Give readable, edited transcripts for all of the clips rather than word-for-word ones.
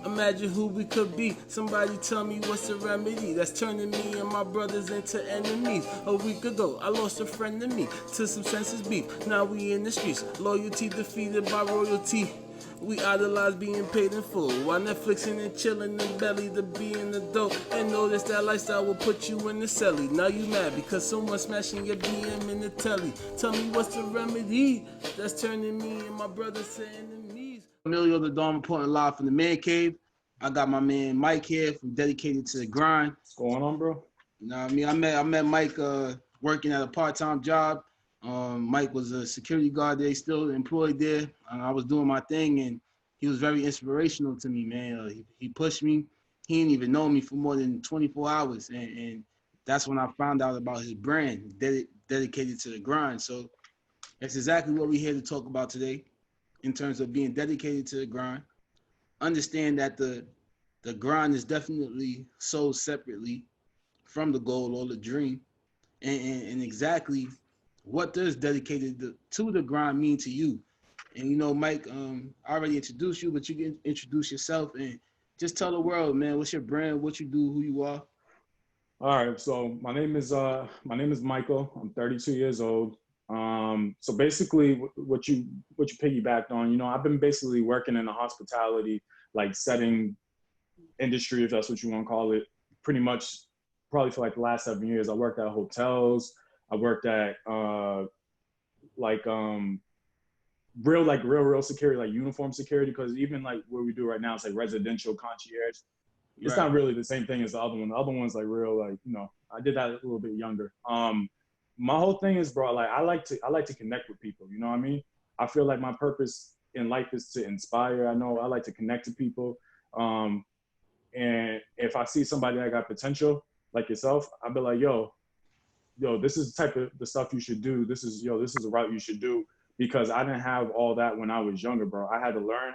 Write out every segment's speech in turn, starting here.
Imagine who we could be. Somebody tell me what's the remedy that's turning me and my brothers into enemies. A week ago, I lost a friend to me to some senseless beef. Now we in the streets. Loyalty defeated by royalty. We idolize being paid in full while Netflixing and chilling in belly to be an adult and notice that lifestyle will put you in the celly. Now you mad because someone's smashing your BM in the telly. Tell me what's the remedy that's turning me and my brothers to enemies. Emilio the Dawn reporting live from the man cave. I got my man Mike here from Dedicated to the Grind. What's going on, bro? You know what I mean? I met Mike working at a part-time job. Mike was a security guard there, still employed there. I was doing my thing, and he was very inspirational to me, man. He pushed me. He didn't even know me for more than 24 hours, and that's when I found out about his brand, Dedicated to the Grind. So that's exactly what we're here to talk about today in terms of being dedicated to the grind. Understand that the grind is definitely sold separately from the goal or the dream, and exactly what does dedicated to the grind mean to you. And you know, Mike, I already introduced you, but you can introduce yourself and just tell the world, man, what's your brand, what you do, who you are. All right, so my name is Michael. I'm 32 years old. So basically, what you piggybacked on, I've been basically working in the hospitality like setting industry, if that's what you want to call it, pretty much probably for like the last 7 years. I worked at hotels. I worked at like real security, like uniform security, because even like what we do right now is like residential concierge. It's Right. not really the same thing as the other one. The other one's like real, like, I did that a little bit younger. My whole thing is, bro, like I like to connect with people. You know what I mean? I feel like my purpose in life is to inspire. I know I like to connect to people. Um, and if I see somebody that got potential, like yourself, I'll be like, yo, this is the type of the stuff you should do. This is a route you should do, because I didn't have all that when I was younger, bro. I had to learn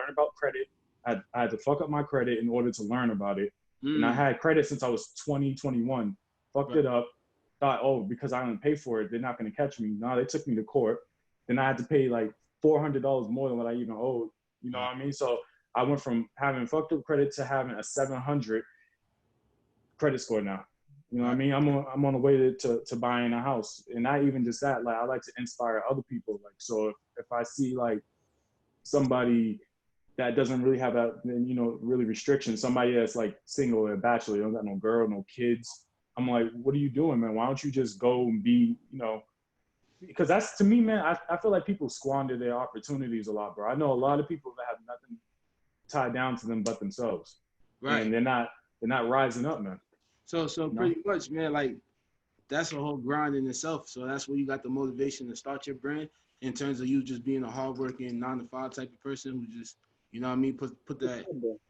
about credit. I had to fuck up my credit in order to learn about it. And I Mm, had credit since I was 20, 21. Fucked right. it up. Thought, oh, because I didn't pay for it, they're not going to catch me. No, they took me to court. Then I had to pay like $400 more than what I even owed. You know what I mean? So I went from having fucked up credit to having a 700 credit score now. You know what I Right. mean? I'm on the way to buying a house, and not even just that. Like I like to inspire other people. Like so, if I see like somebody that doesn't really have that, really restrictions, somebody that's like single or a bachelor, you don't got no girl, no kids. I'm like, what are you doing, man? Why don't you just go and be, because that's to me, man. I feel like people squander their opportunities a lot, bro. I know a lot of people that have nothing tied down to them but themselves, Right. and they're not rising up, man. So You know? pretty much, man, like that's a whole grind in itself. So that's where you got the motivation to start your brand in terms of you just being a hardworking 9 to 5 type of person who just, you know what I mean, put that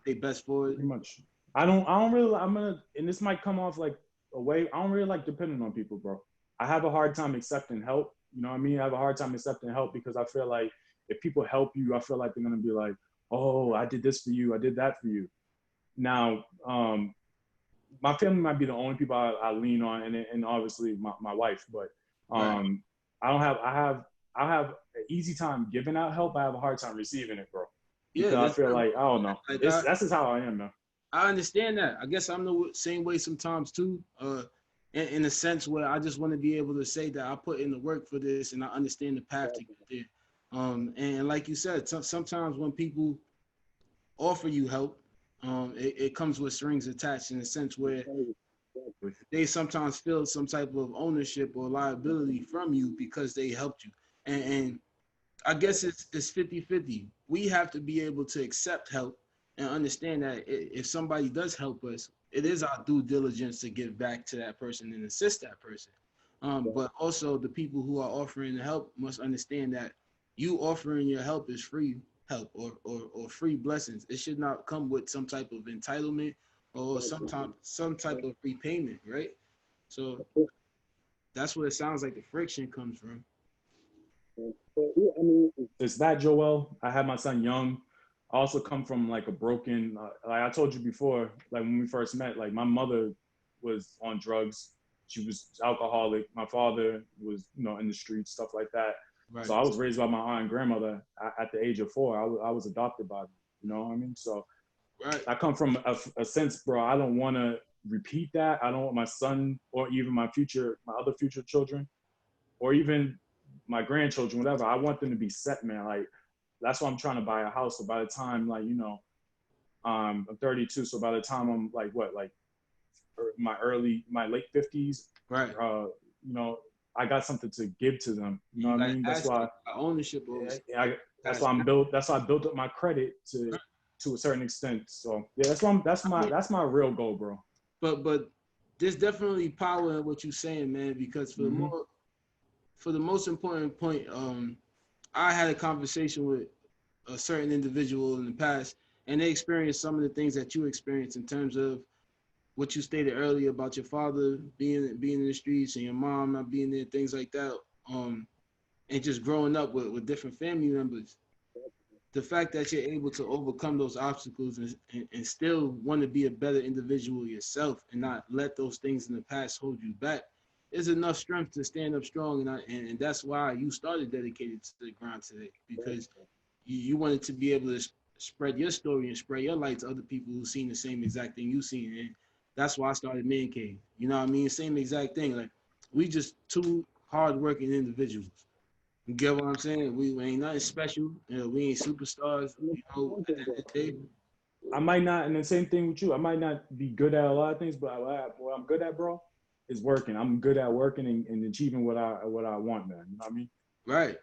they best forward. Pretty much. I don't really, and this might come off like a way, I don't really like depending on people, bro. I have a hard time accepting help. You know what I mean? I have a hard time accepting help because I feel like if people help you, I feel like they're going to be like, oh, I did this for you. I did that for you. Now, my family might be the only people I lean on, and obviously my wife, but Right. um, I have an easy time giving out help. I have a hard time receiving it, bro, Yeah, because I that's feel like, I don't know. like That's just how I am, man. I understand that. I guess I'm the same way sometimes too. In a sense where I just want to be able to say that I put in the work for this and I understand the path to get there. And like you said, sometimes when people offer you help, it comes with strings attached in a sense where they sometimes feel some type of ownership or liability from you because they helped you. And I guess it's 50-50. We have to be able to accept help and understand that if somebody does help us, it is our due diligence to give back to that person and assist that person. But also the people who are offering the help must understand that you offering your help is free help or free blessings. It should not come with some type of entitlement or some type of repayment, right? So that's where it sounds like the friction comes from. It's that, Joel. I had my son young. I also come from like a broken, like I told you before, like when we first met, like my mother was on drugs. She was alcoholic. My father was, in the streets, stuff like that. So Right. I was raised by my aunt and grandmother at the age of 4. I was adopted by them. You know what I mean? So Right. I come from a sense, bro. I don't want to repeat that. I don't want my son or even my other future children, or even my grandchildren, whatever. I want them to be set, man. Like that's why I'm trying to buy a house. So by the time, like, you know, I'm 32. So by the time I'm like my late 50s, Right. you know, I got something to give to them. You know what I mean? That's why ownership over. That's why I built up my credit to a certain extent. So yeah, that's my real goal, bro. But there's definitely power in what you're saying, man. Because for the most important point, I had a conversation with a certain individual in the past, and they experienced some of the things that you experienced in terms of what you stated earlier about your father being in the streets and your mom not being there, things like that. And just growing up with different family members. The fact that you're able to overcome those obstacles and still want to be a better individual yourself and not let those things in the past hold you back is enough strength to stand up strong. And that's why you started dedicated to the grind today, because you wanted to be able to spread your story and spread your light to other people who've seen the same exact thing you've seen. And that's why I started Man Cave. You know what I mean? Same exact thing. Like, we just two hardworking individuals. You get what I'm saying? We ain't nothing special. You know, we ain't superstars. You know, at the end of the day. I might not, and the same thing with you. I might not be good at a lot of things, but what I'm good at, bro, is working. I'm good at working and achieving what I want, man. You know what I mean? Right.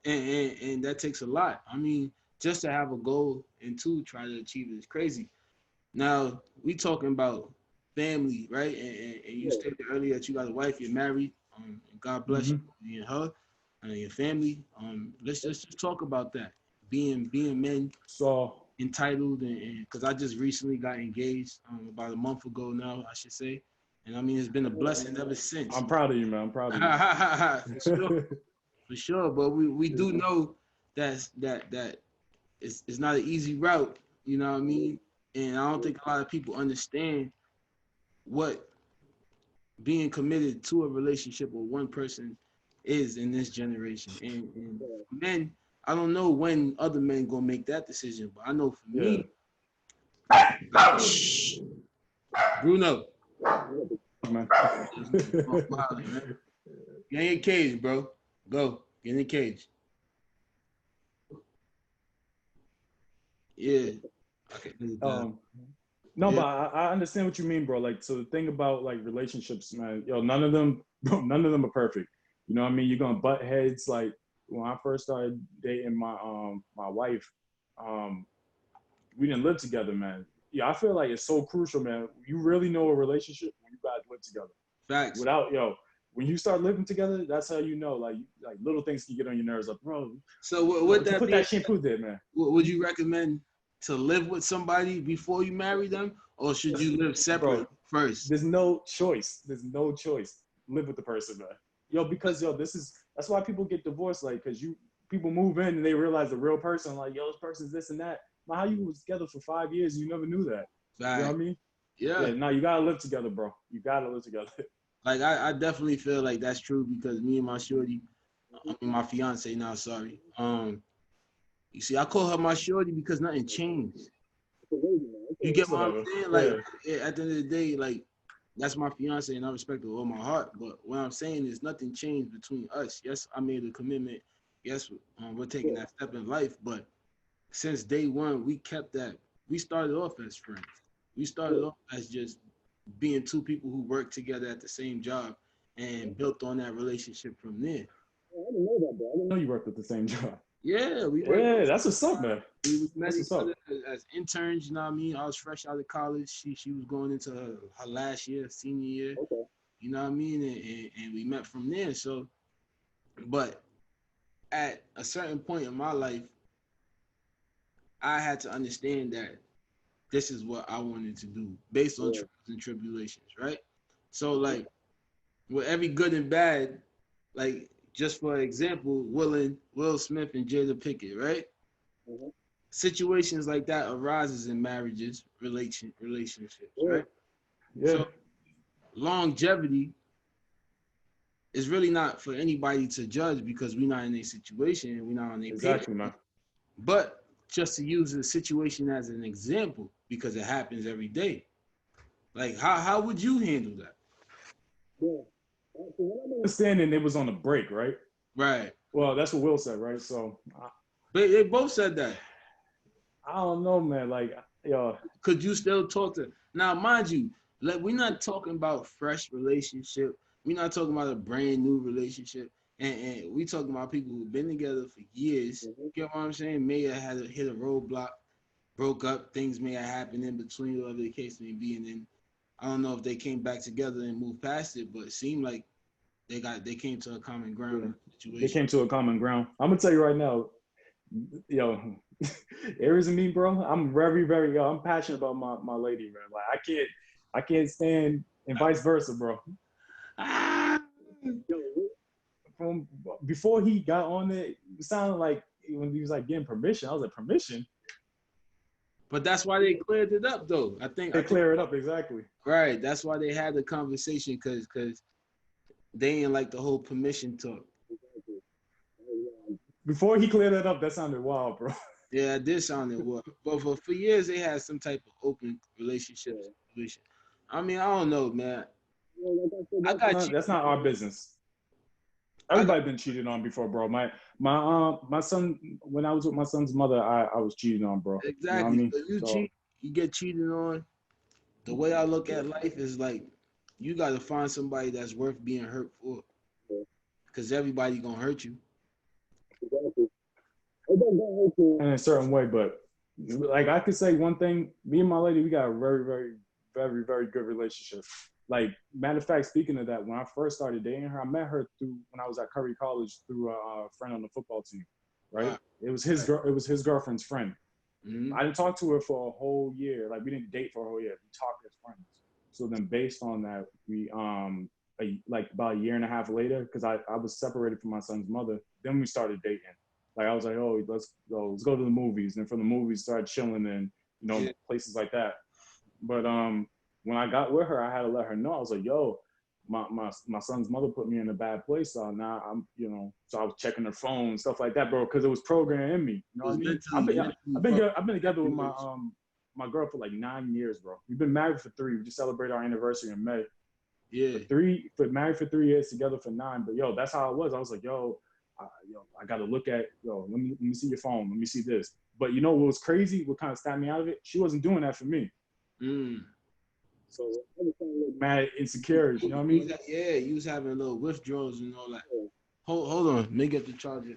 And that takes a lot. I mean, just to have a goal and to try to achieve it is crazy. Now, we talking about family, right? And you stated earlier that you got a wife, you're married. And God bless you and her and your family. Let's just talk about that. Being men, so entitled, and because I just recently got engaged about a month ago now, I should say. And I mean, it's been a blessing ever since. I'm proud of you, man. I'm proud of you. For sure. But we do know that it's not an easy route. You know what I mean? And I don't think a lot of people understand what being committed to a relationship with one person is in this generation. And men, I don't know when other men gonna make that decision, but I know for me, Bruno, man. Get in your cage, bro. Go. Get in the cage. Yeah. Okay. No, but I understand what you mean, bro. Like, so the thing about like relationships, man, none of them are perfect. You know what I mean? You're gonna butt heads. Like when I first started dating my wife, we didn't live together, man. Yeah, I feel like it's so crucial, man. You really know a relationship when you guys live together. Facts. When you start living together, that's how you know. Like little things can get on your nerves, like, bro. So what that put that shampoo there, man. Would you recommend to live with somebody before you marry them, or should you live separate first? There's no choice. Live with the person, man. Because that's why people get divorced, like, because people move in and they realize the real person, like, this person's this and that. Well, how you was together for 5 years and you never knew that? Right. You know what I mean? Yeah. No, you gotta live together, bro. You gotta live together. Like I definitely feel like that's true, because me and my shorty, my fiance now, sorry. You see, I call her my shorty because nothing changed. You get what I'm saying? Like, at the end of the day, like, that's my fiance and I respect her with all my heart. But what I'm saying is nothing changed between us. Yes, I made a commitment. Yes, we're taking that step in life. But since day one, we kept that. We started off as friends. We started off as just being two people who worked together at the same job and built on that relationship from there. I didn't know that, bro. I didn't know you worked at the same job. Yeah, that's what's up, man. We met each other as interns, you know what I mean? I was fresh out of college. She was going into her last year, senior year. Okay. You know what I mean? And we met from there. So, but at a certain point in my life, I had to understand that this is what I wanted to do based on trials and tribulations, right? So, like, with every good and bad, like, just for example, Will Smith and Jada Pinkett, right? Mm-hmm. Situations like that arises in marriages, relationships, right? Yeah. So longevity is really not for anybody to judge, because we're not in a situation and we're not on a exactly, man. But just to use the situation as an example because it happens every day. Like, how would you handle that? Understanding it was on a break, right? Right. Well, that's what Will said, right? So But they both said that. I don't know, man. Like, yo, Could you still talk to now, mind you, like we're not talking about fresh relationship. We're not talking about a brand new relationship. And we talking about people who've been together for years. You get what I'm saying? May have had to hit a roadblock, broke up, things may have happened in between, whatever the case may be. And then I don't know if they came back together and moved past it, but it seemed like they came to a common ground they situation. came to a common ground. I'm gonna tell you right now, yo, Aries and me, bro. I'm very, very, yo, I'm passionate about my lady, man. Like I can't stand, and vice versa, bro. Ah! From before he got on it sounded like when he was like getting permission. I was like, permission? But that's why they cleared it up, though. They clear it up, exactly. Right. That's why they had the conversation because they didn't like the whole permission talk. Before he cleared it up, that sounded wild, bro. Yeah, it did sound it was. But for years they had some type of open relationship situation. I mean, I don't know, man. That's not our business. Everybody been cheated on before, bro. My son, when I was with my son's mother, I was cheated on, bro. Exactly. You know what I mean? So you cheat, you get cheated on. The way I look at life is like you got to find somebody that's worth being hurt for, because everybody gonna hurt you. In a certain way, but like I could say one thing, me and my lady, we got a very, very, very, very good relationship. Like, matter of fact, speaking of that, when I first started dating her, I met her through when I was at Curry College through a friend on the football team, right? It was his girl. It was his girlfriend's friend. Mm-hmm. I didn't talk to her for a whole year. Like, we didn't date for a whole year. We talked as friends. So then, based on that, we like about a year and a half later, because I was separated from my son's mother. Then we started dating. Like, I was like, oh, let's go to the movies. And from the movies, started chilling in, places like that. But when I got with her, I had to let her know. I was like, yo, my son's mother put me in a bad place. So now I'm, so I was checking her phone and stuff like that, bro, because it was programmed in me. You know what I mean? I've been together with my girl for like 9 years, bro. We've been married for 3. We just celebrated our anniversary in May. Yeah. Married for 3 years, together for 9. But yo, that's how it was. I was like, I got to look at, let me see your phone. Let me see this. But you know what was crazy? What kind of stopped me out of it? She wasn't doing that for me. So I was kind of mad insecure. You know what I mean? Yeah, you was having little withdrawals and all that. Hold on. Let me get the charger.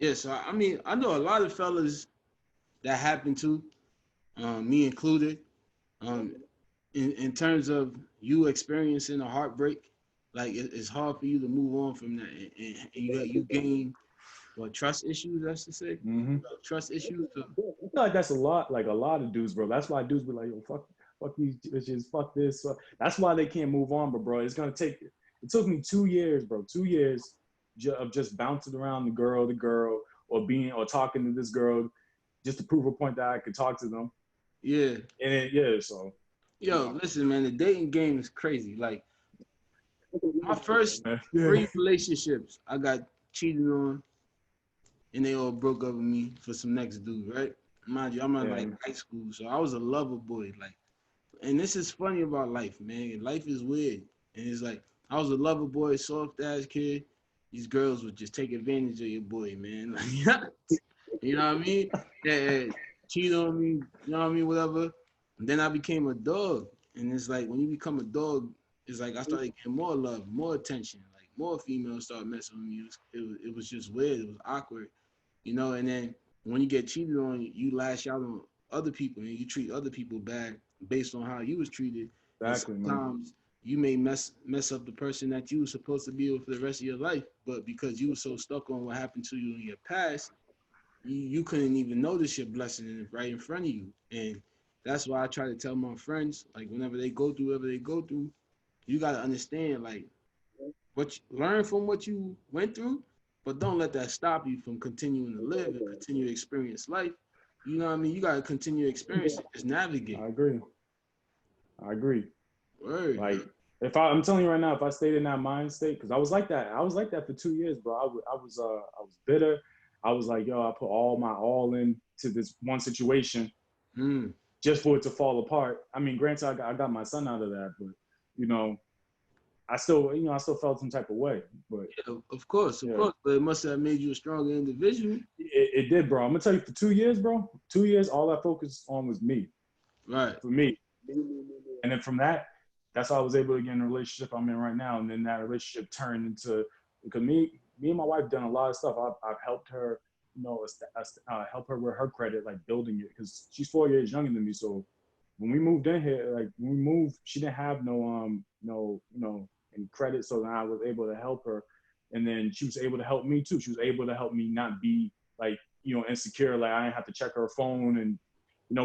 Yeah, so I mean, I know a lot of fellas that happened to, me included. In terms of you experiencing a heartbreak, like it's hard for you to move on from that, and you gain trust issues. That's to say, trust issues. So. I feel like that's a lot of dudes, bro. That's why dudes be like, yo, fuck these bitches, fuck this. That's why they can't move on, but bro, it's gonna take. It took me 2 years, bro. 2 years of just bouncing around the girl, or talking to this girl, just to prove a point that I could talk to them. Yeah. And so. Yo, listen, man, the dating game is crazy. Like my first 3 relationships, I got cheated on, and they all broke up with me for some next dude, right? Mind you, I'm in like high school, so I was a lover boy. Like, and this is funny about life, man. Life is weird, and it's like I was a lover boy, soft ass kid. These girls would just take advantage of your boy, man. Like, you know what I mean? Yeah, cheat on me, you know what I mean? Whatever. And then I became a dog, and it's like when you become a dog, it's like I started getting more love, more attention. Like more females started messing with me. It was just weird. It was awkward, And then when you get cheated on, you lash out on other people, and you treat other people bad based on how you was treated. Exactly, and sometimes you may mess up the person that you were supposed to be with for the rest of your life. But because you were so stuck on what happened to you in your past, you couldn't even notice your blessing right in front of you. And that's why I try to tell my friends, like whenever they go through whatever they go through, you gotta understand, like learn from what you went through, but don't let that stop you from continuing to live and continue to experience life. You know what I mean? You gotta continue to experience it, just navigate. I agree. I agree. Word. Like I'm telling you right now, if I stayed in that mind state, because I was like that. I was like that for 2 years, bro. I was bitter. I was like, yo, I put all my all into this one situation just for it to fall apart. I mean, granted, I got my son out of that, but you know, I still felt some type of way. But yeah, of course, but it must have made you a stronger individual. It did, bro. I'm gonna tell you, for 2 years, bro. 2 years, all I focused on was me. Right. For me. And then from that, that's how I was able to get in a relationship I'm in right now. And then that relationship turned into, because me and my wife done a lot of stuff. I've helped her, help her with her credit, like building it, because she's 4 years younger than me. So when we moved in here, she didn't have any credit. So then I was able to help her. And then she was able to help me too. She was able to help me not be insecure. Like I didn't have to check her phone. And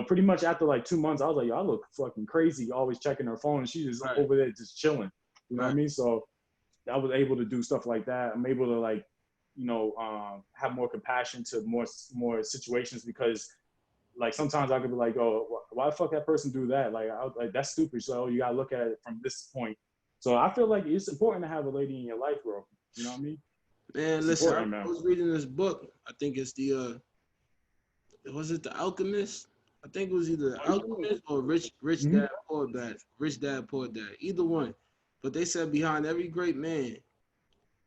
pretty much after like 2 months, I was like, yo, I look fucking crazy, always checking her phone, and she's just over there just chilling. You know what I mean? So I was able to do stuff like that. I'm able to have more compassion to more situations, because like sometimes I could be like, oh, why the fuck that person do that? Like that's stupid. So you gotta look at it from this point. So I feel like it's important to have a lady in your life, bro. You know what I mean? Man, listen, I was reading this book. I think it's was it The Alchemist? I think it was either The Alchemist or Rich Dad Poor Dad. Rich Dad Poor Dad. Either one. But they said behind every great man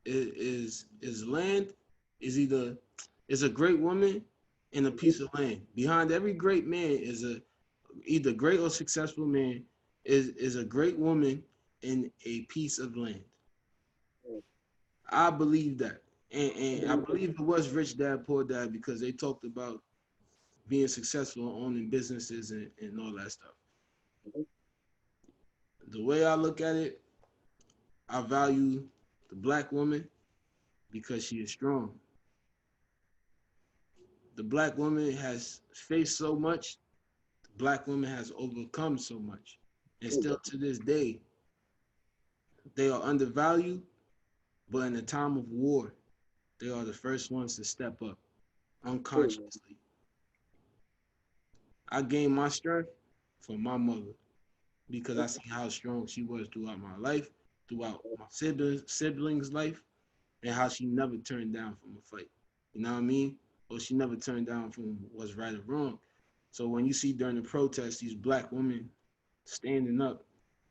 is land, is a great woman and a piece of land. Behind every great man is either great or successful man is a great woman and a piece of land. I believe that. And I believe it was Rich Dad Poor Dad, because they talked about being successful, owning businesses and all that stuff. The way I look at it, I value the black woman because she is strong. The black woman has faced so much. The black woman has overcome so much. And still to this day, they are undervalued, but in a time of war, they are the first ones to step up unconsciously. I gained my strength from my mother because I see how strong she was throughout my life, throughout my siblings' life, and how she never turned down from a fight. You know what I mean? Or she never turned down from what's right or wrong. So when you see during the protests, these black women standing up,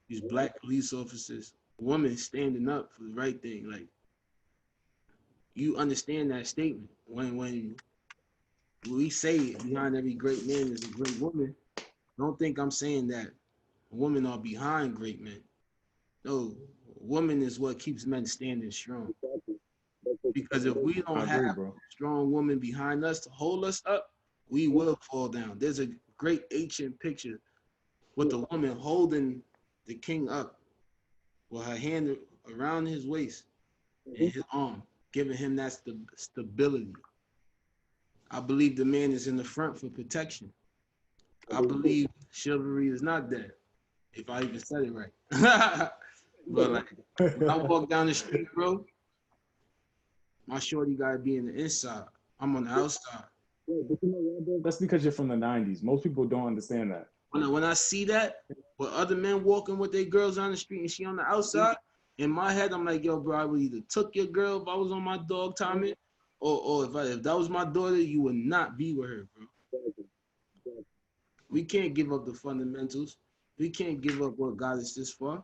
these black police officers, women standing up for the right thing, like, you understand that statement. When we say behind every great man is a great woman, don't think I'm saying that women are behind great men. No, woman is what keeps men standing strong. Because if we don't have a strong woman behind us to hold us up, we will fall down. There's a great ancient picture with the woman holding the king up with her hand around his waist and his arm, giving him that stability. I believe the man is in the front for protection. I believe chivalry is not dead, if I even said it right. But like, when I walk down the street, bro, my shorty gotta be in the inside. I'm on the outside. That's because you're from the 90s. Most people don't understand that. When I see that, with other men walking with their girls on the street and she on the outside, in my head, I'm like, yo, bro, I would either took your girl if I was on my dog timing, or if that was my daughter, you would not be with her, bro. We can't give up the fundamentals. We can't give up what got us this far.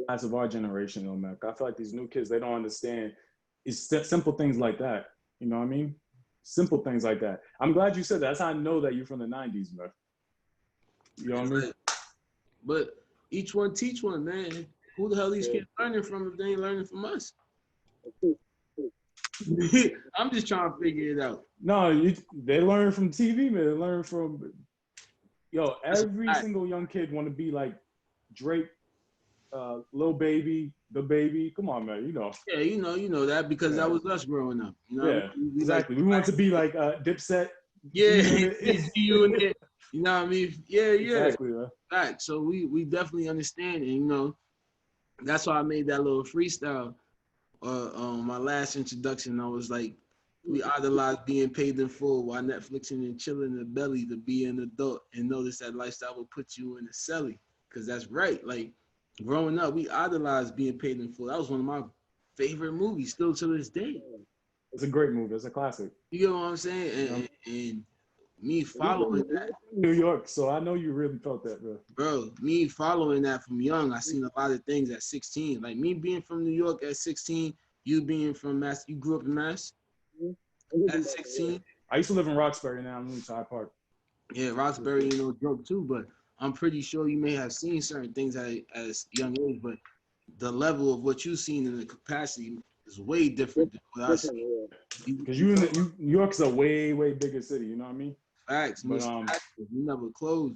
As of our generation, though, man, I feel like these new kids, they don't understand. It's simple things like that. You know what I mean? Simple things like that. I'm glad you said that. That's how I know that you're from the 90s, man. You know what I mean? But each one teach one, man. Who the hell these kids learning from if they ain't learning from us? I'm just trying to figure it out. No, they learn from TV, man. They learn from, every single young kid want to be like Drake, Lil Baby, The Baby. Come on, man. You know. Yeah, you know that because Yeah. that was us growing up. You know what I Yeah. mean? We like, Exactly. We want to be like Dipset. yeah, G-Unit. G-Unit. You know what I mean? Yeah, yeah. Exactly, man. Right. So we definitely understand, and you know, that's why I made that little freestyle. My last introduction, I was like, we idolize being paid in full while Netflixing and chilling in the belly to be an adult and notice that lifestyle will put you in the celly. Cause that's right. Like growing up, we idolized being paid in full. That was one of my favorite movies, still to this day. It's a great movie. It's a classic. You get what I'm saying? And me following that, New York, so I know you really felt that, bro. bro, me following that from young, I seen a lot of things at 16. Like me being from New York at 16, you being from Mass, you grew up in Mass at 16. I used to live in Roxbury. Now I'm moving to Hyde Park. Yeah, Roxbury, you know, joke too, but I'm pretty sure you may have seen certain things at a young age, but the level of what you've seen in the capacity is way different than what I see. Because New York's a way bigger city. You know what I mean? Facts, But we never closed.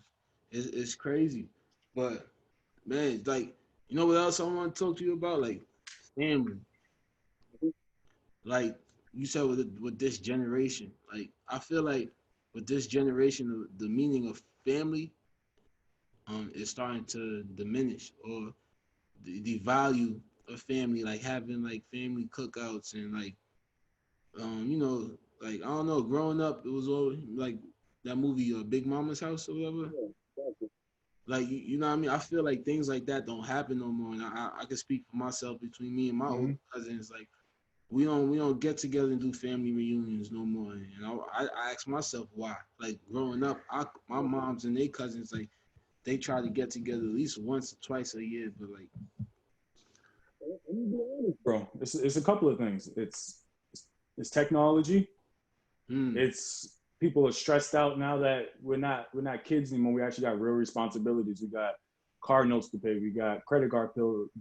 It's crazy, but man, like you know what else I want to talk to you about? Like family. Like you said with this generation, like I feel like with this generation, the meaning of family is starting to diminish, or the value of family, like having like family cookouts and like you know, like I don't know, growing up it was always like that movie Big Mama's House or whatever. Like you know what I mean? I feel like things like that don't happen no more. And I can speak for myself between me and my older cousins. Like we don't get together and do family reunions no more. And I ask myself why. Like growing up, my moms and their cousins like they try to get together at least once or twice a year, but like bro, it's a couple of things. It's technology. It's people are stressed out now that we're not kids anymore. We actually got real responsibilities. We got car notes to pay. We got credit card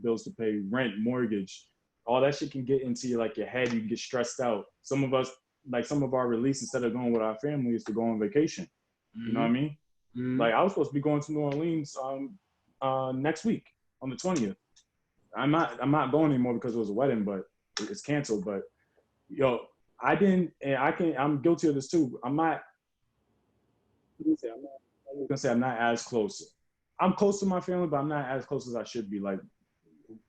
bills to pay, rent, mortgage. All that shit can get into your head. You can get stressed out. Some of us, like some of our release, instead of going with our family, is to go on vacation. You know what I mean? Like I was supposed to be going to New Orleans next week on the 20th. I'm not going anymore because it was a wedding, but it's canceled. But yo, I didn't, and I'm guilty of this too. I'm not gonna say I'm not as close. I'm close to my family, but I'm not as close as I should be. Like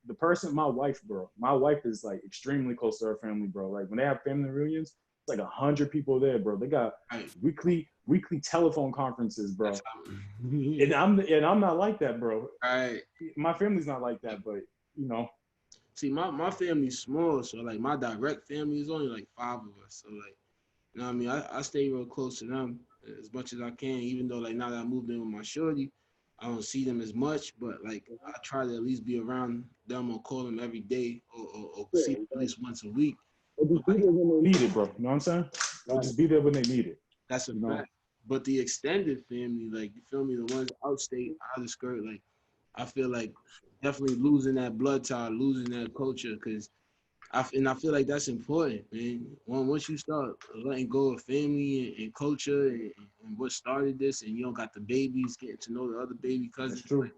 the person, my wife, bro. My wife is like extremely close to her family, bro. Like when they have family reunions, it's like 100 people there, bro. They got weekly telephone conferences, bro. and I'm not like that, bro. Right. My family's not like that, but you know. See, my family's small, so like my direct family is only like 5 of us. So like, you know what I mean? I stay real close to them as much as I can, even though like now that I moved in with my shorty, I don't see them as much, but like I try to at least be around them or call them every day or see them at least once a week. Just be there when they need it, bro. You know what I'm saying? Just be there when they need it. That's a fact. But the extended family, like you feel me, the ones outstate, out of the skirt, like I feel like definitely losing that blood tie, losing that culture, because I feel like that's important, man. Once you start letting go of family and culture and what started this, and you don't got the babies getting to know the other baby cousins, that's true. Like,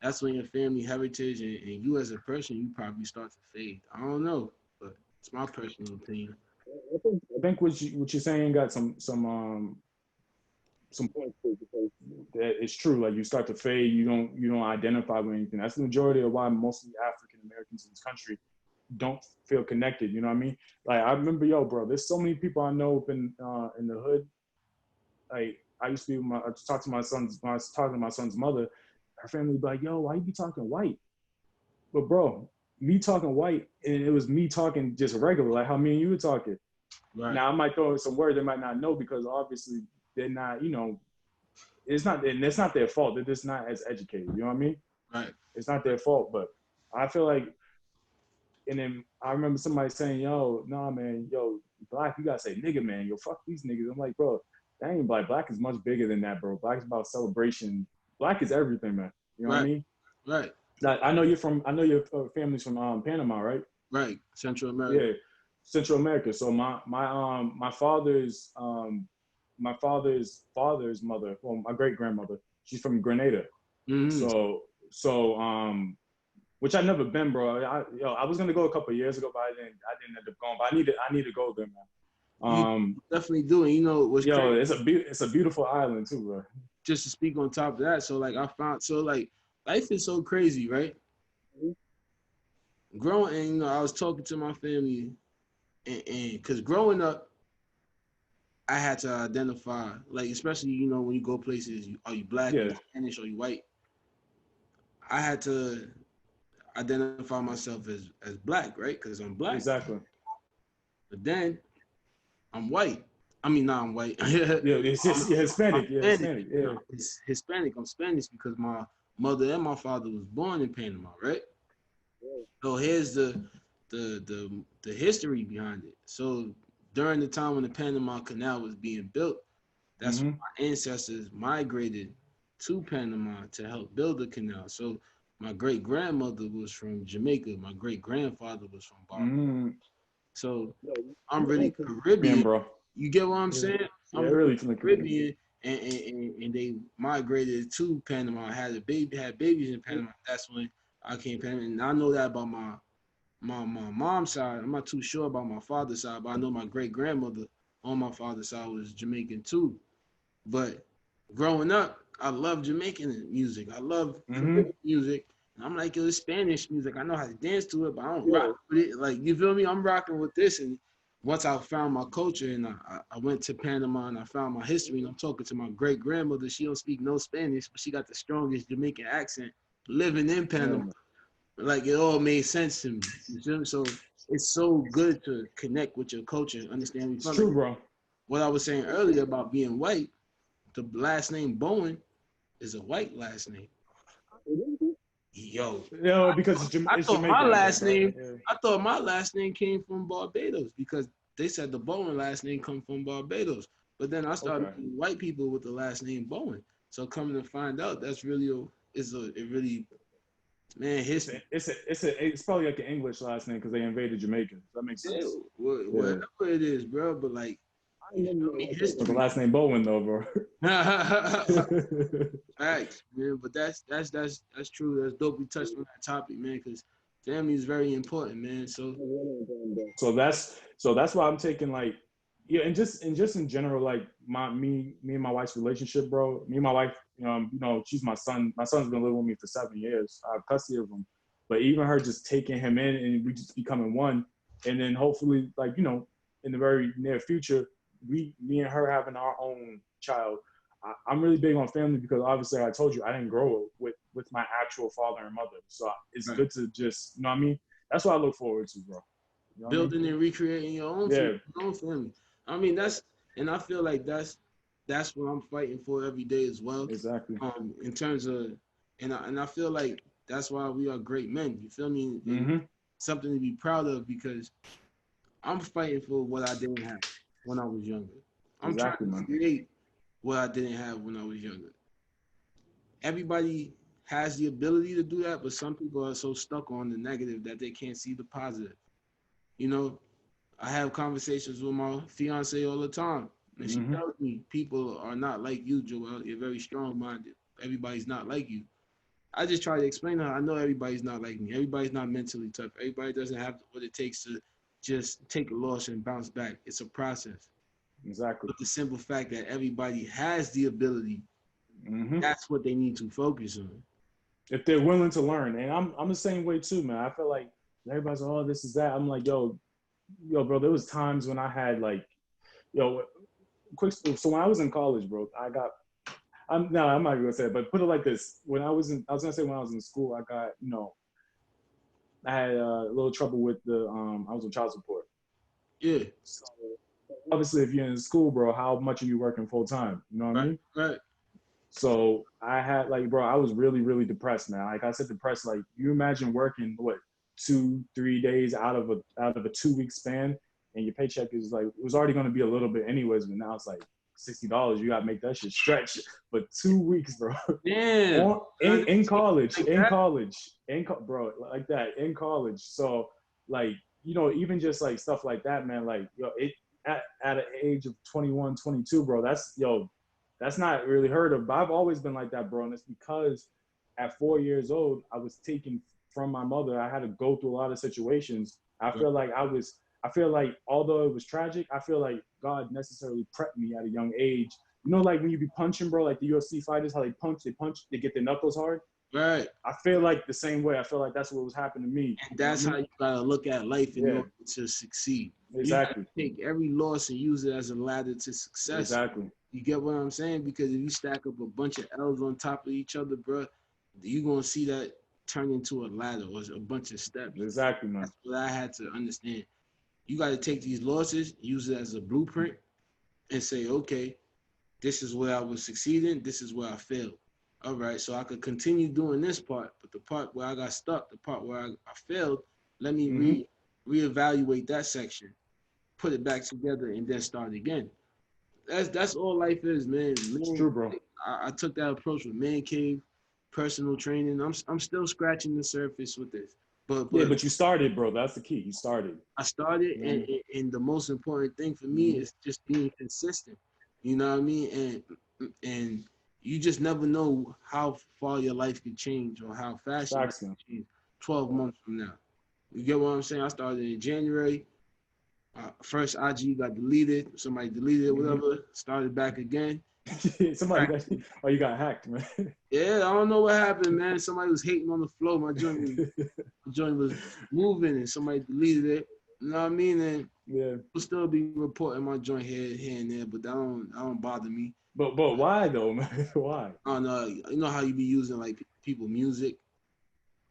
that's when your family heritage and you as a person, you probably start to fade. I don't know, but it's my personal opinion. I think what you're saying got some points to it, because that it's true. Like you start to fade, you don't identify with anything. That's the majority of why mostly African Americans in this country don't feel connected. You know what I mean? Like I remember, yo, bro, there's so many people I know up in the hood. Like I used to be when I was talking to my son's mother, her family would be like, yo, why you be talking white? But bro, me talking white, and it was me talking just regular, like how me and you were talking. Right. Now I might throw in some words they might not know because obviously they're not, you know, it's not their fault. They're just not as educated. You know what I mean? Right. It's not their fault, but I feel like, and then I remember somebody saying, yo, nah, man, yo, black, you gotta say nigga, man. Yo, fuck these niggas. I'm like, bro, that ain't black. Black is much bigger than that, bro. Black is about celebration. Black is everything, man. You know what I mean? Right. Like, I know your family's from Panama, right? Right. Central America. Yeah, Central America. So my father's father's mother, well, my great grandmother, she's from Grenada. So which I never been, bro. I was gonna go a couple of years ago, but I didn't end up going. But I need to go there, man. You definitely do. And you know what's Yo, crazy? it's a beautiful island too, bro. Just to speak on top of that, so like life is so crazy, right? Growing, and I was talking to my family, and because growing up, I had to identify, like, especially when you go places, are you black, are Yeah, you Spanish, are you white? I had to identify myself as black, right? Because I'm black. exactly. But then I'm white. I mean, no, I'm white. Yeah, it's I'm, just yeah, I'm Hispanic. Yeah, Spanish. Hispanic. You Yeah. know, it's Hispanic. I'm Spanish because my mother and my father was born in Panama, right? So here's the history behind it. So during the time when the Panama Canal was being built, that's when Mm-hmm. my ancestors migrated to Panama to help build the canal. So my great grandmother was from Jamaica. My great grandfather was from Barbados. Mm-hmm. So I'm really Man, Caribbean. bro. You get what I'm Yeah, saying? yeah, I'm really really from the Caribbean. Caribbean, and they migrated to Panama. I had babies in Panama. That's when I came to Panama, and I know that about my mom's side. I'm not too sure about my father's side, but I know my great grandmother on my father's side was Jamaican too. But growing up, I love Jamaican music. I love Mm-hmm. Caribbean music. And I'm like, yo, it's Spanish music. I know how to dance to it, but I don't rock with it. Like, you feel me? I'm rocking with this. And once I found my culture and I went to Panama and I found my history and I'm talking to my great grandmother, she don't speak no Spanish, but she got the strongest Jamaican accent living in Panama. Yeah. Like, it all made sense to me. You feel me? So it's so good to connect with your culture and understand where you It's from. true, Like bro. what I was saying earlier about being white, the last name Bowen is a white last name. Yo, Yeah, because I It's thought my Jamaican, I guess, last right? name, Yeah. I thought my last name came from Barbados because they said the Bowen last name come from Barbados. But then I started Okay. meeting white people with the last name Bowen. So coming to find out, that's really it really, man, history. It's probably like an English last name because they invaded Jamaica. That makes Yeah, sense. Yeah. whatever it is, bro. But like, you feel me? But the History. last name Bowen though, bro. Facts, man. But that's true. That's dope. We touched on that topic, man, because family is very important, man. So So that's why I'm taking like yeah, and just in general, like me and my wife's relationship, bro. Me and my wife, she's my son. My son's been living with me for 7 years. I have custody of him. But even her just taking him in and we just becoming one, and then hopefully, like, in the very near future, me and her having our own child. I'm really big on family because obviously I told you I didn't grow up with my actual father and mother. So it's right. good to just, you know what I mean? That's what I look forward to, bro. You know what I mean? Building and recreating Yeah, your own family. I mean, and I feel like that's what I'm fighting for every day as well. exactly. In terms of, and I feel like that's why we are great men. You feel me? And Mm-hmm. something to be proud of because I'm fighting for what I didn't have when I was younger. I'm trying Exactly, to man. create what I didn't have when I was younger. Everybody has the ability to do that, but some people are so stuck on the negative that they can't see the positive. You know, I have conversations with my fiance all the time, and she Mm-hmm. tells me people are not like you, Joel. You're very strong-minded. Everybody's not like you. I just try to explain to her. I know everybody's not like me. Everybody's not mentally tough. Everybody doesn't have what it takes to just take a loss and bounce back. It's a process. Exactly. But the simple fact that everybody has the ability, Mm-hmm. that's what they need to focus on. If they're willing to learn, and I'm the same way too, man. I feel like everybody's like, oh, this is that. I'm like, yo, bro. There was times when I had like, yo, quick. So when I was in college, bro, I'm not gonna say it, but put it like this: I was gonna say when I was in school, I got, I had a little trouble with I was on child support. Yeah, So obviously, if you're in school, bro, how much are you working full time? You know what I right, mean? right. So I had like, bro, I was really, really depressed, man. Like I said, depressed. Like you imagine working what 2, 3 days out of a 2 week span, and your paycheck is like it was already going to be a little bit anyways, but now it's like $60. You got to make that shit stretch for 2 weeks, bro. Damn. Or in college, Like that? bro, like that in college. So like even just like stuff like that, man. Like at an age of 21, 22, bro. That's not really heard of. But I've always been like that, bro. And it's because at 4 years old, I was taking from my mother, I had to go through a lot of situations. I feel like although it was tragic, I feel like God necessarily prepped me at a young age. You know, like when you be punching, bro, like the UFC fighters, how they punch, they get their knuckles hard. Right. I feel like the same way. I feel like that's what was happening to me. And that's how you gotta look at life in Yeah, order to succeed. You gotta exactly, take every loss and use it as a ladder to success. exactly, You get what I'm saying? Because if you stack up a bunch of L's on top of each other, bro, you're gonna see that turn into a ladder or a bunch of steps. exactly, man. That's what I had to understand. You got to take these losses, use it as a blueprint, and say, okay, this is where I was succeeding, this is where I failed. All right, so I could continue doing this part, but the part where I got stuck, the part where I failed, let me reevaluate that section, put it back together, and then start again. That's all life is, man. It's true, bro. I took that approach with Man Cave, personal training. I'm still scratching the surface with this, but Yeah, but you started, bro. That's the key. You started. I started, and the most important thing for me is just being consistent. You know what I mean? And you just never know how far your life could change or how fast your life could change 12 months from now. You get what I'm saying? I started in January. First IG got deleted. Somebody deleted it, whatever. Started back again. You got hacked, man. Yeah, I don't know what happened, man. Somebody was hating on the flow. My joint was moving, and somebody deleted it. You know what I mean? And yeah, will still be reporting my joint here and there, but that don't bother me. But why though, man? Why? I don't know. You know how you be using like people music.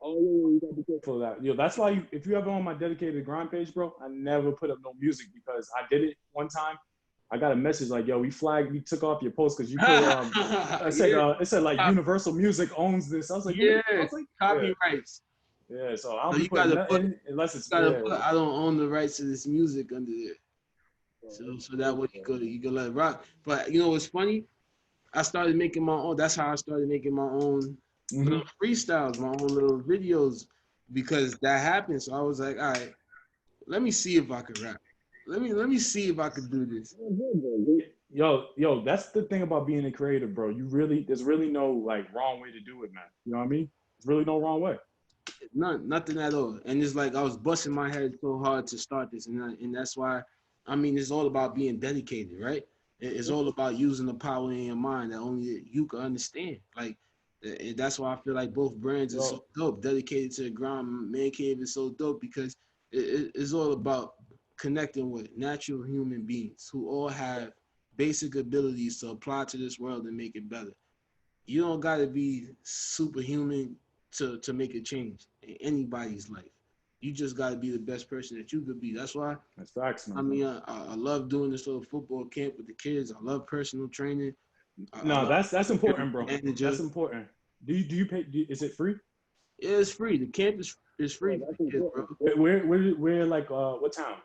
Oh yeah, you gotta be careful of that. Yo, that's why if you ever on my dedicated grind page, bro, I never put up no music because I did it one time. I got a message like, "Yo, we took off your post because you put." It said like Universal Music owns this. I was like, yeah, copyrights. Yeah, so I don't put nothing unless it's fair. I don't own the rights to this music under there. So that way you could let it rock. But you know what's funny? I started making my own. That's how I started making my own little freestyles, my own little videos, because that happened. So I was like, all right, let me see if I could rap. Let me see if I could do this. Yo, that's the thing about being a creative, bro. There's really no like wrong way to do it, man. You know what I mean? There's really no wrong way. Nothing at all. And it's like I was busting my head so hard to start this, and that's why, I mean, it's all about being dedicated, right? It's all about using the power in your mind that only you can understand. Like, and that's why I feel like both brands are so dope. Dedicated to the grind, Man Cave is so dope because it's all about connecting with natural human beings who all have basic abilities to apply to this world and make it better. You don't got to be superhuman to make a change in anybody's life. You just got to be the best person that you could be. That's why. That's facts, man. I mean, I love doing this little football camp with the kids. I love personal training. That's important, bro. That's important. Do you pay? Is it free? Yeah, it's free. The camp is free for the kids, bro. Where like what town?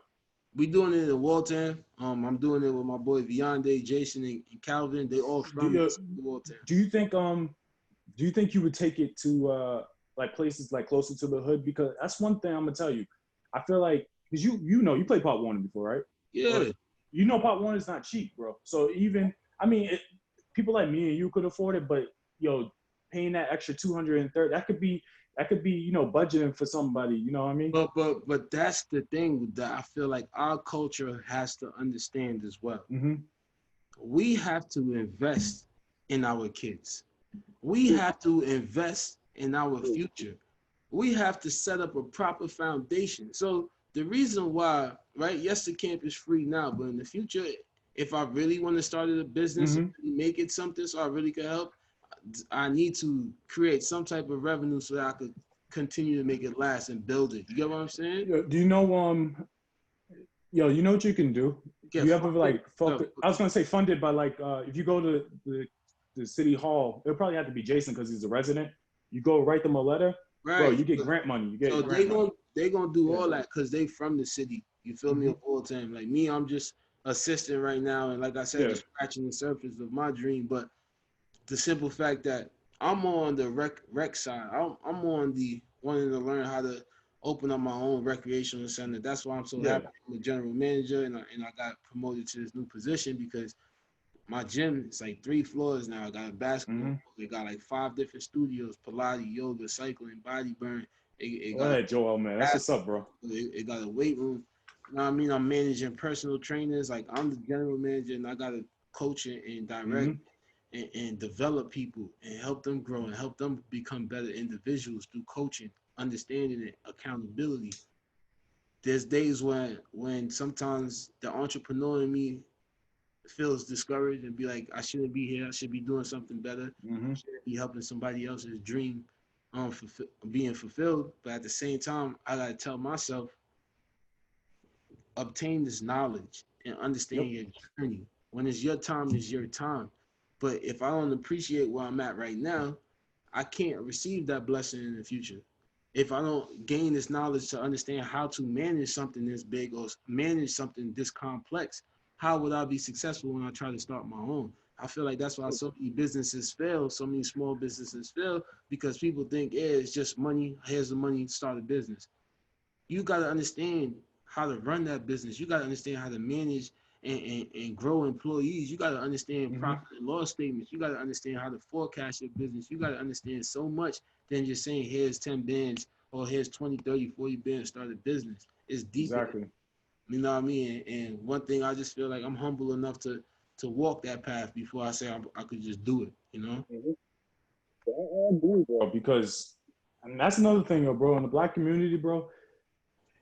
We doing it in Walton. I'm doing it with my boy Viande, Jason, and Calvin. They all from Walton. Do you think you would take it to like places like closer to the hood? Because that's one thing I'm gonna tell you. I feel like because you played Pop Warner before, right? Yeah. But you know Pop Warner is not cheap, bro. So people like me and you could afford it, but paying that extra 230, that could be budgeting for somebody. You know what I mean? But that's the thing that I feel like our culture has to understand as well. Mm-hmm. We have to invest in our kids. We have to invest in our future. We have to set up a proper foundation. So the reason why, right? Yes, the camp is free now, but in the future, if I really want to start a business, make it something so I really can help, I need to create some type of revenue so that I could continue to make it last and build it. You get what I'm saying? Do you know you know what you can do? You ever like I was gonna say funded by like if you go to the city hall, it'll probably have to be Jason because he's a resident. You go write them a letter, right? Bro, you get grant money. They gonna do all that because they from the city. You feel me? All the time. Like me, I'm just assistant right now, and like I said, just scratching the surface of my dream. But the simple fact that I'm on the rec side, I'm on the wanting to learn how to open up my own recreational center. That's why I'm so happy I'm a general manager, and I got promoted to this new position because my gym is like 3 floors now. I got a basketball. They got like 5 different studios: Pilates, yoga, cycling, body burn, It Go got ahead, Joel, man. That's what's up, bro. it got a weight room. You know what I mean? I'm managing personal trainers. Like I'm the general manager, and I got to coach and direct Mm-hmm. and develop people and help them grow and help them become better individuals through coaching, understanding it, accountability. There's days when sometimes the entrepreneur in me feels discouraged and be like, I shouldn't be here. I should be doing something better. Mm-hmm. I should be helping somebody else's dream being fulfilled. But at the same time, I gotta tell myself, obtain this knowledge and understand Yep. your journey. When it's your time, it's your time. But if I don't appreciate where I'm at right now, I can't receive that blessing in the future. If I don't gain this knowledge to understand how to manage something this big or manage something this complex, how would I be successful when I try to start my own? I feel like that's why so many businesses fail, so many small businesses fail, because people think, yeah, it's just money. Here's the money, start a business. You got to understand how to run that business. You got to understand how to manage and grow employees. You got to understand Mm-hmm. profit and loss statements. You got to understand how to forecast your business. You got to understand so much than just saying, here's 10 bands or here's 20, 30, 40 bands, start a business. It's deeper. Exactly. You know what I mean? And one thing I just feel like I'm humble enough to walk that path before I say I could just do it, you know? Mm-hmm. I agree, bro. Because, and that's another thing, bro. In the Black community, bro,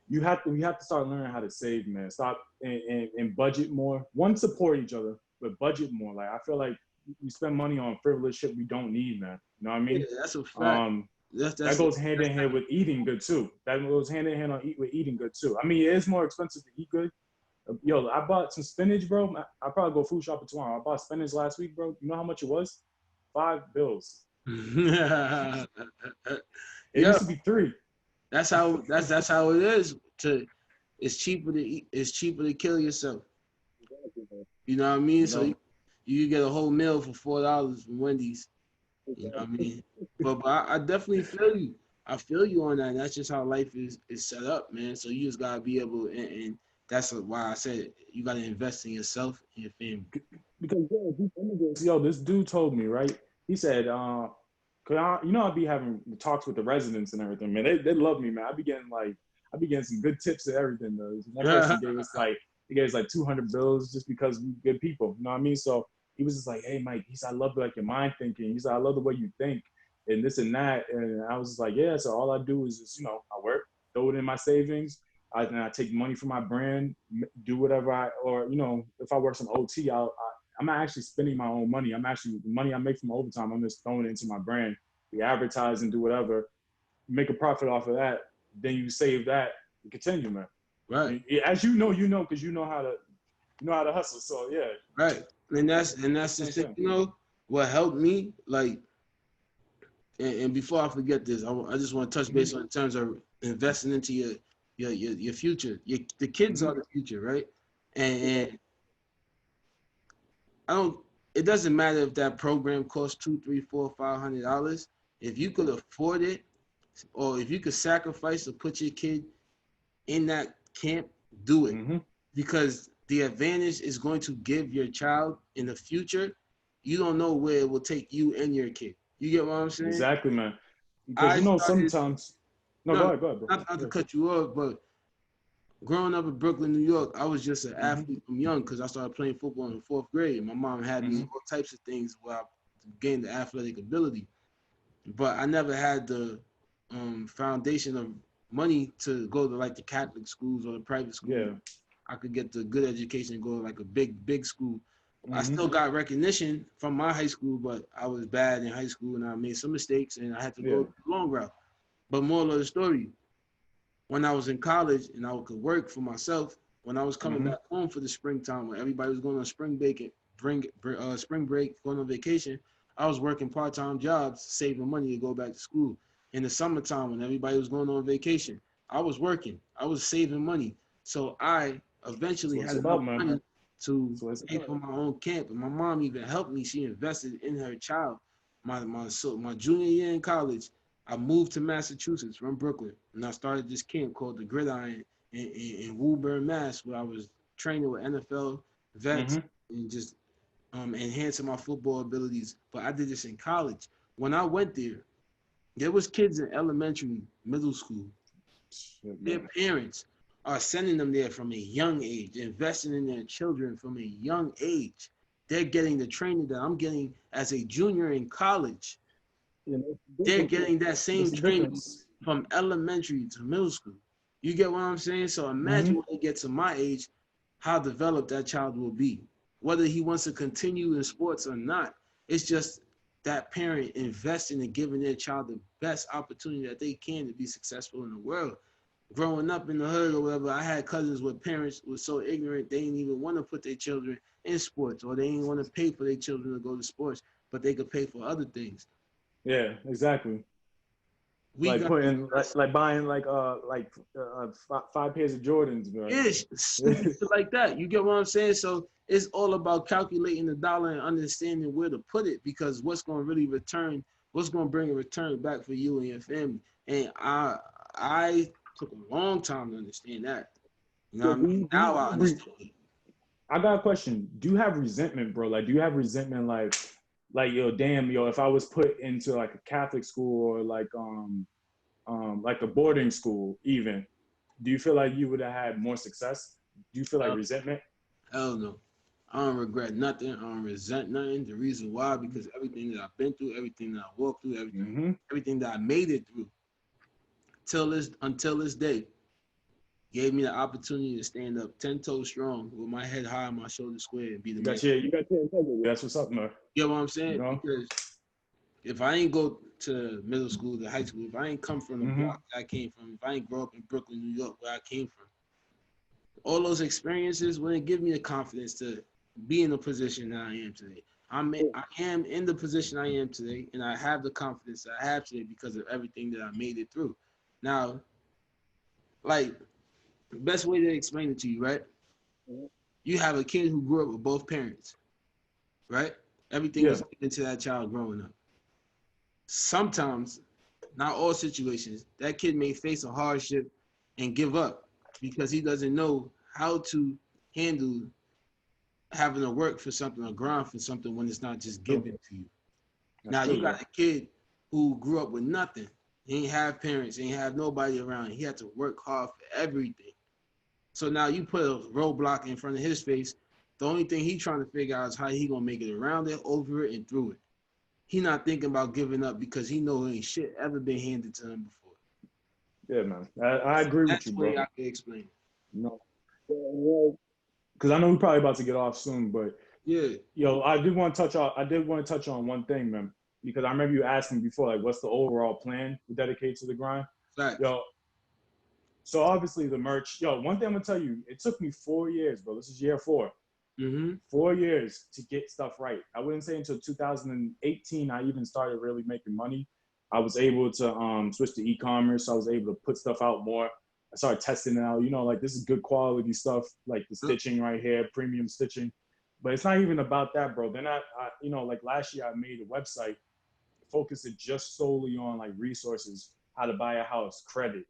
we have to start learning how to save, man. Stop and budget more. One, support each other, but budget more. Like I feel like we spend money on frivolous shit we don't need, man. You know what I Yeah, mean? that's a fact. Um, That's that that's goes hand that's in hand with eating good too. That goes hand in hand with eating good too. I mean, it is more expensive to eat good. Yo, I bought some spinach, bro. I probably go food shopping tomorrow. I bought spinach last week, bro. You know how much it was? $5. It yeah, used to be 3. that's how it is. It's cheaper to eat. It's cheaper to kill yourself. You know what I mean? You So know, you get a whole meal for $4 from Wendy's. You know what I mean? But I definitely feel you. I feel you on that. And that's just how life is set up, man. So you just gotta be able, and that's why I said you gotta invest in yourself and your family. because yo, this dude told me, right? He said, cause you know, I'd be having talks with the residents and everything, man. They love me, man. I be getting some good tips and everything. Though. One person he gave us like 200 bills just because we good people. You know what I mean? So he was just like, hey, Mike. He said, I love like your mind thinking. He said, I love the way you think and this and that. And I was just like, yeah. So all I do is just, I work, throw it in my savings. Then I take money from my brand, do whatever if I work some OT, I'm not actually spending my own money. I'm actually the money I make from overtime. I'm just throwing it into my brand. We advertise and do whatever, make a profit off of that. Then you save that and continue, man. Right. As because you know how to hustle. So yeah. Right. And that's the thing, what helped me, like, and before I forget this, I just want to touch base on in terms of investing into your future. The kids are the future, right? And I don't. It doesn't matter if that program costs $2, $3, $4, $500. If you could afford it, or if you could sacrifice to put your kid in that camp, do it. Mm-hmm. Because the advantage is going to give your child in the future. You don't know where it will take you and your kid. You get what I'm saying? Exactly, man. Because I started, sometimes. No, no, go ahead, bro. not to cut you off, but growing up in Brooklyn, New York, I was just an athlete from young because I started playing football in the 4th grade. My mom had me all types of things where I gained the athletic ability, but I never had the foundation of money to go to like the Catholic schools or the private schools. Yeah. I could get the good education and go to like a big school. I Mm-hmm. still got recognition from my high school, but I was bad in high school and I made some mistakes and I had to go the long route. But moral of the story, when I was in college and I could work for myself, when I was coming back home for the springtime, when everybody was going on spring break, going on vacation, I was working part-time jobs, saving money to go back to school. In the summertime, when everybody was going on vacation, I was working. I was saving money. So I eventually had enough money to pay for my own camp. And my mom even helped me. She invested in her child. My junior year in college, I moved to Massachusetts from Brooklyn, and I started this camp called the Gridiron in Woburn, Mass, where I was training with NFL vets and just enhancing my football abilities. But I did this in college. When I went there, There was kids in elementary, middle school. Shit, Their man. parents are sending them there from a young age, investing in their children from a young age. They're getting the training that I'm getting as a junior in college. You know, They're getting that there's same a training difference. from elementary to middle school. You get what I'm saying? So imagine Hmm. when they get to my age, how developed that child will be. Whether he wants to continue in sports or not, it's just that parent investing and giving their child the best opportunity that they can to be successful in the world. Growing up in the hood or whatever, I had cousins where parents were so ignorant they didn't even want to put their children in sports, or they didn't want to pay for their children to go to sports, but they could pay for other things. Yeah, exactly. We Like got the putting like buying five pairs of Jordans, bro. yeah, stupid shit like that. You get what I'm saying? So it's all about calculating the dollar and understanding where to put it, because what's going to bring a return back for you and your family. And I took a long time to understand that. You know So what I mean? Now I understand it. I got a question. Do you have resentment, bro? Like, do you have resentment, like yo, damn, yo, if I was put into like a Catholic school or like a boarding school, even, do you feel like you would have had more success? Do you feel like Hell, resentment? hell no. I don't regret nothing. I don't resent nothing. The reason why, because everything that I've been through, everything that I walked through, Mm-hmm. everything that I made it through until this day gave me the opportunity to stand up 10 toes strong with my head high and my shoulders square and be the man. You got your integrity. That's what's up, man. You know what I'm You saying? know. Because if I ain't go to middle school, to high school, if I ain't come from the Mm-hmm. block that I came from, if I ain't grow up in Brooklyn, New York, where I came from, all those experiences wouldn't give me the confidence to be in the position that I am today. I am in the position I am today, and I have the confidence that I have today because of everything that I made it through. Now, like, the best way to explain it to you, right? You have a kid who grew up with both parents, right? Everything Yeah. was given to that child growing up. Sometimes, not all situations, that kid may face a hardship and give up because he doesn't know how to handle having to work for something or grind for something when it's not just True. given to you. That's Now, you true, got bro. a kid who grew up with nothing. He ain't have parents, he ain't have nobody around. He had to work hard for everything. So now you put a roadblock in front of his face. The only thing he trying to figure out is how he gonna make it around it, over it, and through it. He not thinking about giving up because he know ain't shit ever been handed to him before. Yeah, man. I agree with That's you, the way bro. I can explain it. No. Because I know we're probably about to get off soon, but Yeah, yo, I did want to touch on one thing, man, because I remember you asking before, like, what's the overall plan to dedicate to the grind? facts. Yo, so obviously the merch. Yo, one thing I'm gonna tell you, it took me 4 years, bro. This is year four. Mm-hmm. 4 years to get stuff right. I wouldn't say until 2018 I even started really making money. I was able to switch to e-commerce. I was able to put stuff out more. I started testing it out. You know, like this is good quality stuff, like the stitching right here, premium stitching. But it's not even about that, bro. Then you know, like last year I made a website focused it just solely on like resources, how to buy a house, credit.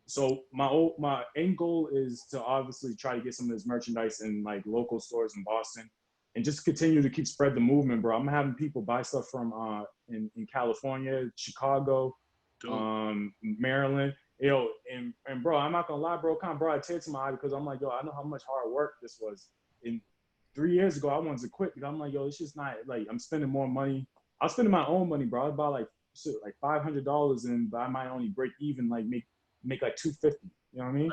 So my end goal is to obviously try to get some of this merchandise in like local stores in Boston, and just continue to keep spread the movement, bro. I'm having people buy stuff from in California, Chicago, Dope. Maryland. Yo, and bro, I'm not gonna lie, bro, kind of brought a tear to my eye because I'm like, yo, I know how much hard work this was. And 3 years ago, I wanted to quit because I'm like, yo, it's just not like I'm spending more money. I was spending my own money, bro. I was about like shit, like $500, and I might only break even, like make like 250. You know what I mean?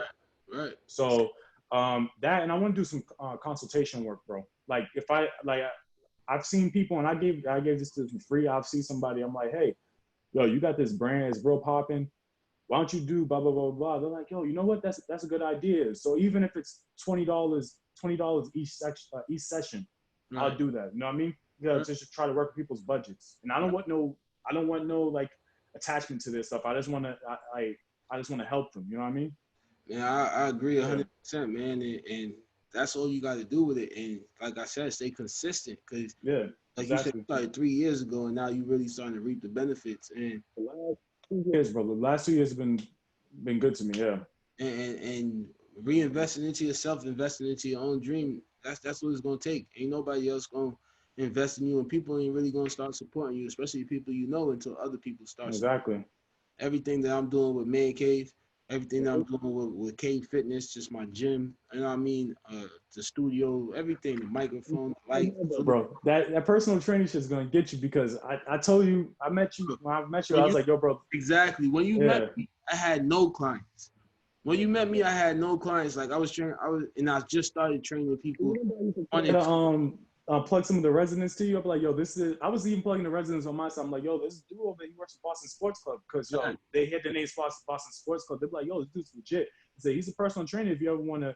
Right. So that, and I want to do some consultation work, bro. Like if I like, I've seen people, and I gave this to them for free. I've seen somebody. I'm like, hey, yo, you got this brand, it's real popping. Why don't you do blah blah blah blah? They're like, yo, you know what? That's a good idea. So even if it's $20 each session, I'll Right. do that. You know what I mean? You know, Right. just try to work with people's budgets. And I don't want no like attachment to this stuff. I just want to I just want to help them. You know what I mean? Man, I agree Yeah, 100%, man, and that's all you got to do with it. And like I said, stay consistent, because yeah, like you said, exactly. like 3 years ago, and now you really starting to reap the benefits. The last 2 years, bro. The last 2 years have been good to me. Yeah, And reinvesting into yourself, investing into your own dream. That's what it's gonna take. Ain't nobody else gonna invest in you, and people ain't really gonna start supporting you, especially people you know, until other people start. exactly. everything that I'm doing with Man Cave, everything that I'm doing with Cave Fitness, just my gym, you know what I mean? The studio, everything, the microphone, the light, Bro, that personal training shit is gonna get you because I told you I met you when I met you, I was like, yo, bro. Exactly. When you met me, I had no clients. When you met me, I had no clients. Like I was training, and I just started training people. Plug some of the residents to you. I'm like, yo, this is. I was even plugging the residents on my side. I'm like, yo, this dude over there, he works for Boston Sports Club because yo, they hit the name Boston Sports Club. They're like, yo, this dude's legit. He said he's a personal trainer. If you ever want to,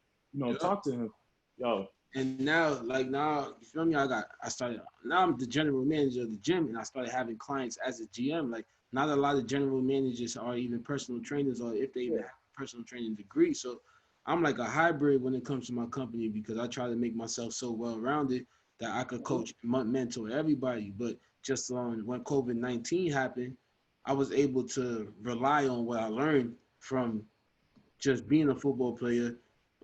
talk to him, yo. And now, you feel me? Now I'm the general manager of the gym, and I started having clients as a GM. Like, not a lot of general managers are even personal trainers, or if they even have a personal training degree. So I'm like a hybrid when it comes to my company because I try to make myself so well-rounded that I could coach and mentor everybody. But just when COVID-19 happened, I was able to rely on what I learned from just being a football player,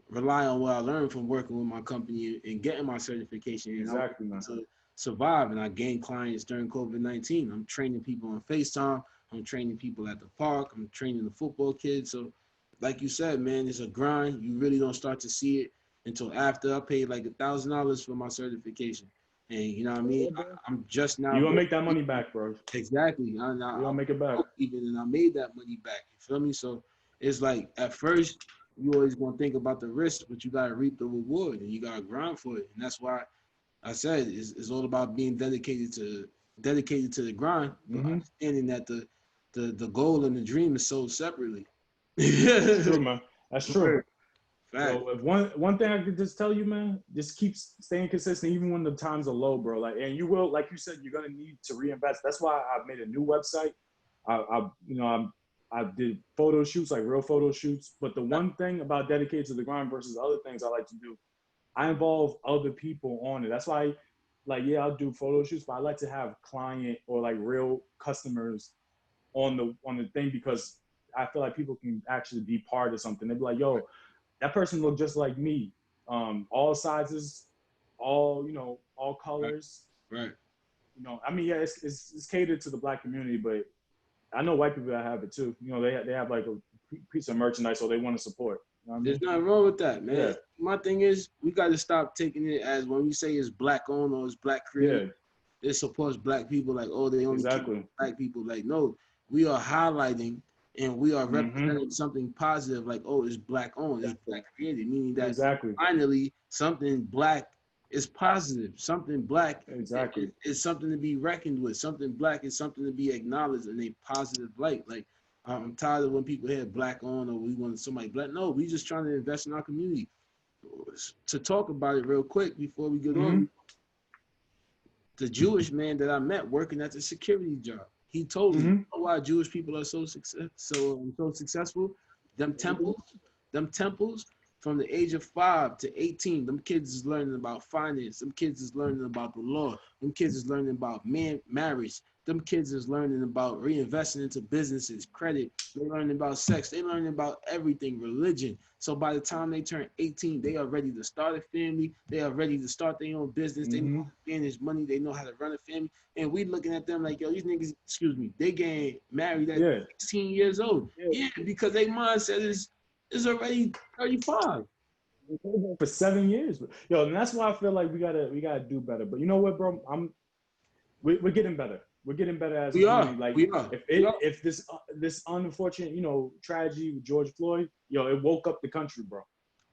rely on what I learned from working with my company and getting my certification. And exactly, man. To survive, and I gained clients during COVID-19. I'm training people on FaceTime. I'm training people at the park. I'm training the football kids. So, like you said, man, it's a grind. You really don't start to see it until after. I paid like $1,000 for my certification. And you know what I mean? I'm just now. You gonna make that money back, bro. Exactly. You gonna make it back. And I made that money back. You feel me? So it's like at first you always gonna think about the risk, but you gotta reap the reward and you gotta grind for it. And that's why I said it's all about being dedicated to the grind, but understanding that the goal and the dream is sold separately. That's true, man. That's true. Fact. So if one thing I could just tell you, man, just keep staying consistent even when the times are low, bro. Like, and you will, like you said, you're gonna need to reinvest. That's why I made a new website. I did photo shoots, like real photo shoots. But the one thing about dedicated to the grind versus other things I like to do, I involve other people on it. That's why, like, yeah, I'll do photo shoots, but I like to have client or like real customers on the thing because I feel like people can actually be part of something. They'd be like, yo, that person looked just like me. All sizes, all colors. Right. I mean, yeah, it's catered to the Black community, but I know white people that have it too. They have like a piece of merchandise, so they want to support. You know what I mean? There's nothing wrong with that, man. Yeah. My thing is, we got to stop taking it as when we say it's Black owned or it's Black created. It supports Black people. Like, oh, they only keep Black people. Like, no, we are highlighting and we are representing something positive. Like, oh, it's Black owned, it's Black created, meaning that finally something Black is positive. Something Black is something to be reckoned with. Something Black is something to be acknowledged in a positive light. Like, I'm tired of when people hear Black on or we want somebody Black. No, we just trying to invest in our community. To talk about it real quick before we get on, the Jewish man that I met working at the security job, he told me, you know why Jewish people are so successful? Them temples from the age of 5 to 18, them kids is learning about finance. Them kids is learning about the law. Them kids is learning about marriage. Them kids is learning about reinvesting into businesses, credit. They're learning about sex. They're learning about everything, religion. So by the time they turn 18, they are ready to start a family. They are ready to start their own business. They know how to manage money. They know how to run a family. And we looking at them like, yo, these niggas, they getting married at 16 years old. Yeah, because their mindset is already 35. For 7 years. Yo, and that's why I feel like we gotta do better. But you know what, bro? We're getting better. We're getting better as a community. Like, if this unfortunate, tragedy with George Floyd, it woke up the country, bro.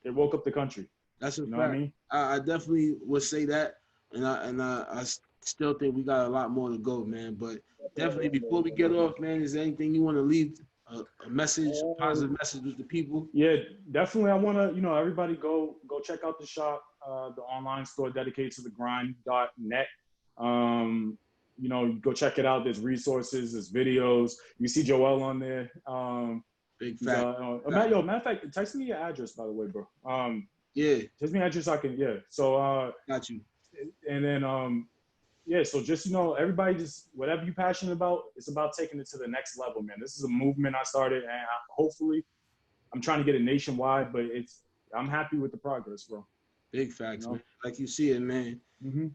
It woke up the country. That's a fact. What I mean? I definitely would say that, and I still think we got a lot more to go, man. But definitely, before we get off, man, is there anything you want to leave a message, a positive message with the people? Yeah, definitely. I want to, everybody go check out the shop, the online store dedicated to the grind.net. Go check it out. There's resources, there's videos. You see Joel on there. Big fact. Matter of fact, text me your address, by the way, bro. Text me your address so I can, So, got you. And then, so just, everybody just, whatever you're passionate about, it's about taking it to the next level, man. This is a movement I started, and hopefully I'm trying to get it nationwide, but I'm happy with the progress, bro. Big facts, You know? man. Like you see it, man. Mm-hmm.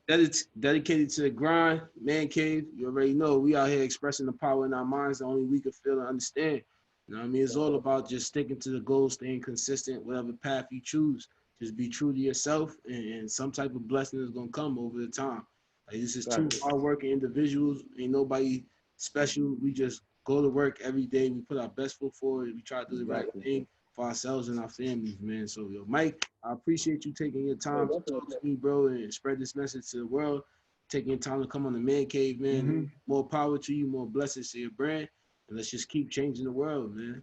Dedicated to the grind, man cave. You already know we out here expressing the power in our minds. The only we can feel and understand. You know what I mean? It's all about just sticking to the goal, staying consistent, whatever path you choose. Just be true to yourself, and some type of blessing is gonna come over the time. Like this is two Exactly. hardworking individuals. Ain't nobody special. We just go to work every day. We put our best foot forward. We try to do the right Exactly. thing for ourselves and our families, man. So, yo, Mike, I appreciate you taking your time to talk to me, bro, and spread this message to the world. Taking your time to come on the Man Cave, man. Mm-hmm. More power to you, more blessings to your brand, and let's just keep changing the world, man.